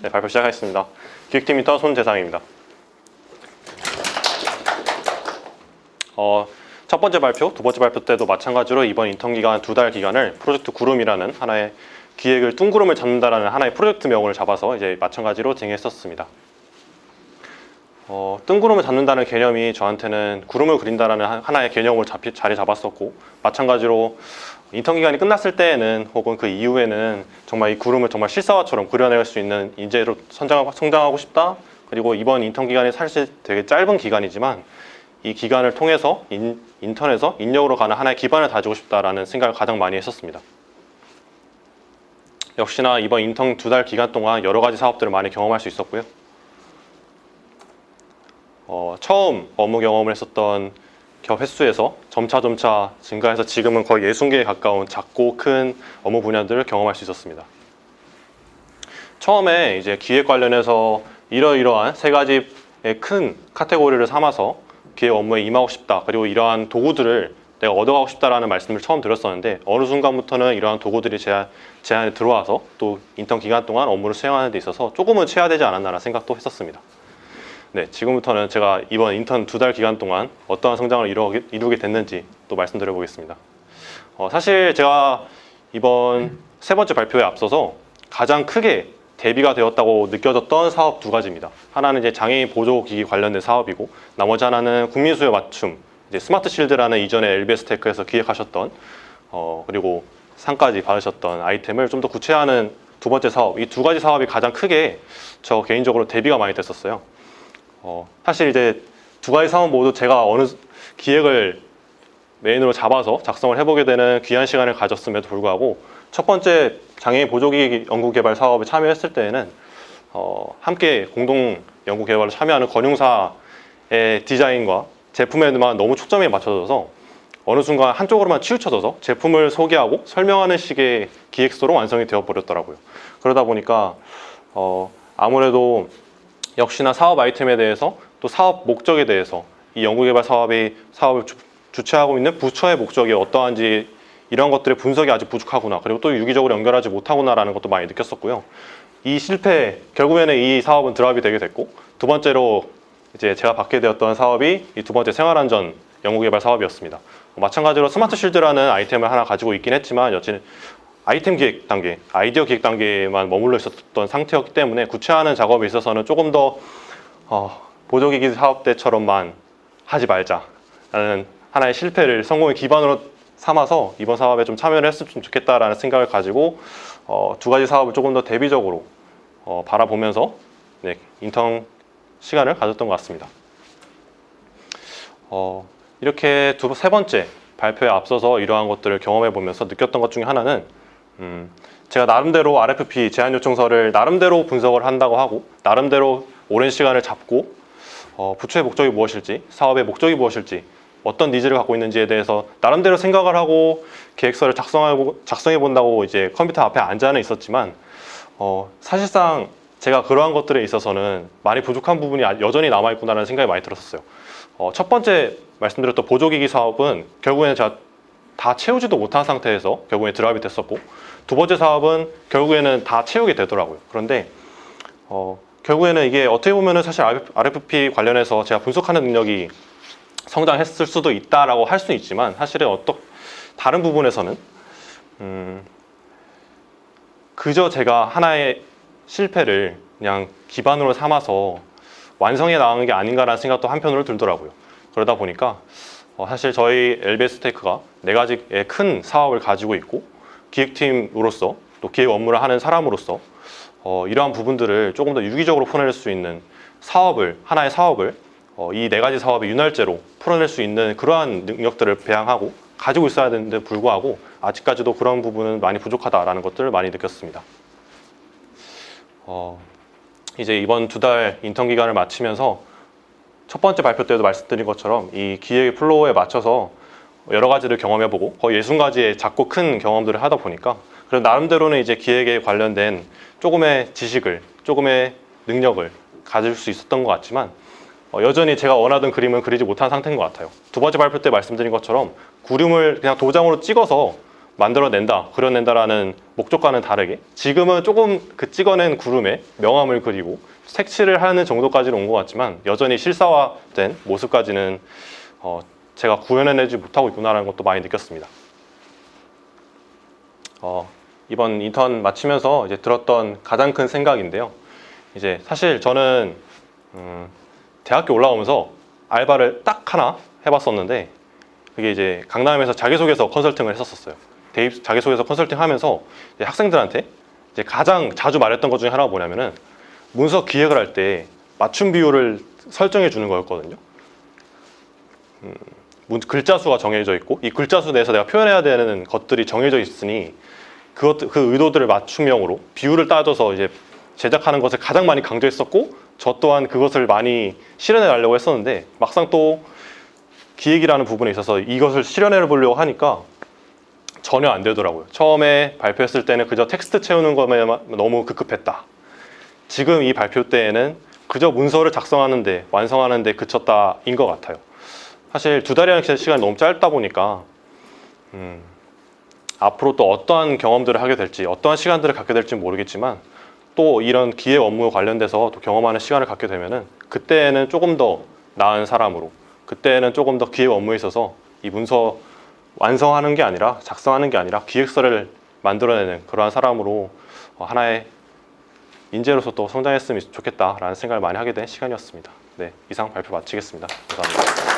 네, 발표 시작하겠습니다. 기획팀 인턴 손재상입니다. 첫 번째 발표, 두 번째 발표 때도 마찬가지로 이번 인턴 기간 2달 기간을 프로젝트 구름이라는 하나의 기획을 뚱구름을 잡는다라는 하나의 프로젝트 명을 잡아서 이제 마찬가지로 진행했었습니다. 뜬구름을 잡는다는 개념이 저한테는 구름을 그린다라는 하나의 개념을 자리 잡았었고, 마찬가지로 인턴 기간이 끝났을 때에는 혹은 그 이후에는 정말 이 구름을 정말 실사화처럼 그려낼 수 있는 인재로 성장하고 싶다. 그리고 이번 인턴 기간이 사실 되게 짧은 기간이지만 이 기간을 통해서 인턴에서 인력으로 가는 하나의 기반을 다지고 싶다라는 생각을 가장 많이 했었습니다. 역시나 이번 인턴 2달 기간 동안 여러 가지 사업들을 많이 경험할 수 있었고요. 처음 업무 경험을 했었던 겹 횟수에서 점차 증가해서 지금은 거의 60개에 가까운 작고 큰 업무 분야들을 경험할 수 있었습니다. 처음에 이제 기획 관련해서 이러이러한 세 가지의 큰 카테고리를 삼아서 기획 업무에 임하고 싶다. 그리고 이러한 도구들을 내가 얻어가고 싶다라는 말씀을 처음 드렸었는데, 어느 순간부터는 이러한 도구들이 제 안에 들어와서 또 인턴 기간 동안 업무를 수행하는 데 있어서 조금은 체화되지 않았나라는 생각도 했었습니다. 네, 지금부터는 제가 이번 인턴 2달 기간 동안 어떠한 성장을 이루게 됐는지 또 말씀드려 보겠습니다. 사실 제가 이번 세 번째 발표에 앞서서 가장 크게 대비가 되었다고 느껴졌던 사업 2가지입니다. 하나는 이제 장애인 보조기기 관련된 사업이고, 나머지 하나는 국민수요 맞춤, 이제 스마트 실드라는 이전에 LBS 테크에서 기획하셨던 그리고 상까지 받으셨던 아이템을 좀 더 구체화하는 두 번째 사업, 이 2가지 사업이 가장 크게 저 개인적으로 대비가 많이 됐었어요. 사실 이제 2가지 사업 모두 제가 어느 기획을 메인으로 잡아서 작성을 해보게 되는 귀한 시간을 가졌음에도 불구하고, 첫 번째 장애인 보조기기 연구개발 사업에 참여했을 때에는 함께 공동 연구개발에 참여하는 권융사의 디자인과 제품에만 너무 초점이 맞춰져서 어느 순간 한쪽으로만 치우쳐져서 제품을 소개하고 설명하는 식의 기획서로 완성이 되어버렸더라고요. 그러다 보니까 아무래도 역시나 사업 아이템에 대해서 또 사업 목적에 대해서 이 연구개발 사업을 주최하고 있는 부처의 목적이 어떠한지 이런 것들의 분석이 아직 부족하구나, 그리고 또 유기적으로 연결하지 못하구나라는 것도 많이 느꼈었고요. 이 실패, 결국에는 이 사업은 드랍이 되게 됐고, 두 번째로 이제 제가 받게 되었던 사업이 이 두 번째 생활안전 연구개발 사업이었습니다. 마찬가지로 스마트 실드라는 아이템을 하나 가지고 있긴 했지만 여튼 아이템 기획 단계, 아이디어 기획 단계에만 머물러 있었던 상태였기 때문에 구체화하는 작업에 있어서는 조금 더 보조기기 사업 때처럼만 하지 말자라는 하나의 실패를 성공의 기반으로 삼아서 이번 사업에 좀 참여를 했으면 좋겠다라는 생각을 가지고 2가지 사업을 조금 더 대비적으로 바라보면서 인턴 시간을 가졌던 것 같습니다. 이렇게 세 번째 발표에 앞서서 이러한 것들을 경험해 보면서 느꼈던 것 중에 하나는 제가 나름대로 RFP 제안 요청서를 나름대로 분석을 한다고 하고, 나름대로 오랜 시간을 잡고 부처의 목적이 무엇일지, 사업의 목적이 무엇일지, 어떤 니즈를 갖고 있는지에 대해서 나름대로 생각을 하고 계획서를 작성해 본다고 이제 컴퓨터 앞에 앉아는 있었지만, 사실상 제가 그러한 것들에 있어서는 많이 부족한 부분이 여전히 남아있구나라는 생각이 많이 들었었어요. 첫 번째 말씀드렸던 보조기기 사업은 결국에는 제가 다 채우지도 못한 상태에서 결국에 드랍이 됐었고, 두 번째 사업은 결국에는 다 채우게 되더라고요. 그런데 결국에는 이게 어떻게 보면은 사실 RFP 관련해서 제가 분석하는 능력이 성장했을 수도 있다라고 할 수는 있지만, 사실은 다른 부분에서는 그저 제가 하나의 실패를 그냥 기반으로 삼아서 완성해 나가는 게 아닌가라는 생각도 한편으로 들더라고요. 그러다 보니까 사실 저희 LBS 테크가 4가지의 큰 사업을 가지고 있고, 기획팀으로서 또 기획 업무를 하는 사람으로서 이러한 부분들을 조금 더 유기적으로 풀어낼 수 있는 하나의 사업을 이 4가지 사업의 윤활제로 풀어낼 수 있는 그러한 능력들을 배양하고 가지고 있어야 되는데 불구하고 아직까지도 그런 부분은 많이 부족하다라는 것들을 많이 느꼈습니다. 이제 이번 2달 인턴 기간을 마치면서 첫 번째 발표 때도 말씀드린 것처럼 이 기획의 플로우에 맞춰서 여러 가지를 경험해보고 거의 60가지의 작고 큰 경험들을 하다 보니까, 그래서 나름대로는 이제 기획에 관련된 조금의 지식을, 조금의 능력을 가질 수 있었던 것 같지만, 여전히 제가 원하던 그림은 그리지 못한 상태인 것 같아요. 두 번째 발표 때 말씀드린 것처럼 구름을 그냥 도장으로 찍어서 만들어낸다, 그려낸다라는 목적과는 다르게 지금은 조금 그 찍어낸 구름에 명암을 그리고 색칠을 하는 정도까지는 온 것 같지만 여전히 실사화된 모습까지는 제가 구현해내지 못하고 있구나라는 것도 많이 느꼈습니다. 이번 인턴 마치면서 이제 들었던 가장 큰 생각인데요. 이제 사실 저는 대학교 올라오면서 알바를 딱 하나 해봤었는데 그게 이제 강남에서 자기소개서 컨설팅을 했었어요. 대입 자기소개서 컨설팅 하면서 이제 학생들한테 이제 가장 자주 말했던 것 중에 하나가 뭐냐면은 문서 기획을 할 때 맞춤 비율을 설정해 주는 거였거든요. 글자 수가 정해져 있고 이 글자 수 내에서 내가 표현해야 되는 것들이 정해져 있으니 그 의도들을 맞춤형으로 비율을 따져서 이제 제작하는 것을 가장 많이 강조했었고 저 또한 그것을 많이 실현해 가려고 했었는데 막상 또 기획이라는 부분에 있어서 이것을 실현해 보려고 하니까 전혀 안 되더라고요. 처음에 발표했을 때는 그저 텍스트 채우는 것에만 너무 급급했다. 지금 이 발표 때에는 그저 문서를 작성하는데 완성하는데 그쳤다인 것 같아요. 사실 2달이라는 시간이 너무 짧다 보니까 앞으로 또 어떠한 경험들을 하게 될지 어떠한 시간들을 갖게 될지 모르겠지만 또 이런 기획 업무에 관련돼서 또 경험하는 시간을 갖게 되면은 그때는 조금 더 나은 사람으로 그때는 조금 더 기획 업무에 있어서 이 문서 완성하는 게 아니라 작성하는 게 아니라 기획서를 만들어내는 그러한 사람으로 하나의 인재로서 또 성장했으면 좋겠다라는 생각을 많이 하게 된 시간이었습니다. 네, 이상 발표 마치겠습니다. 감사합니다.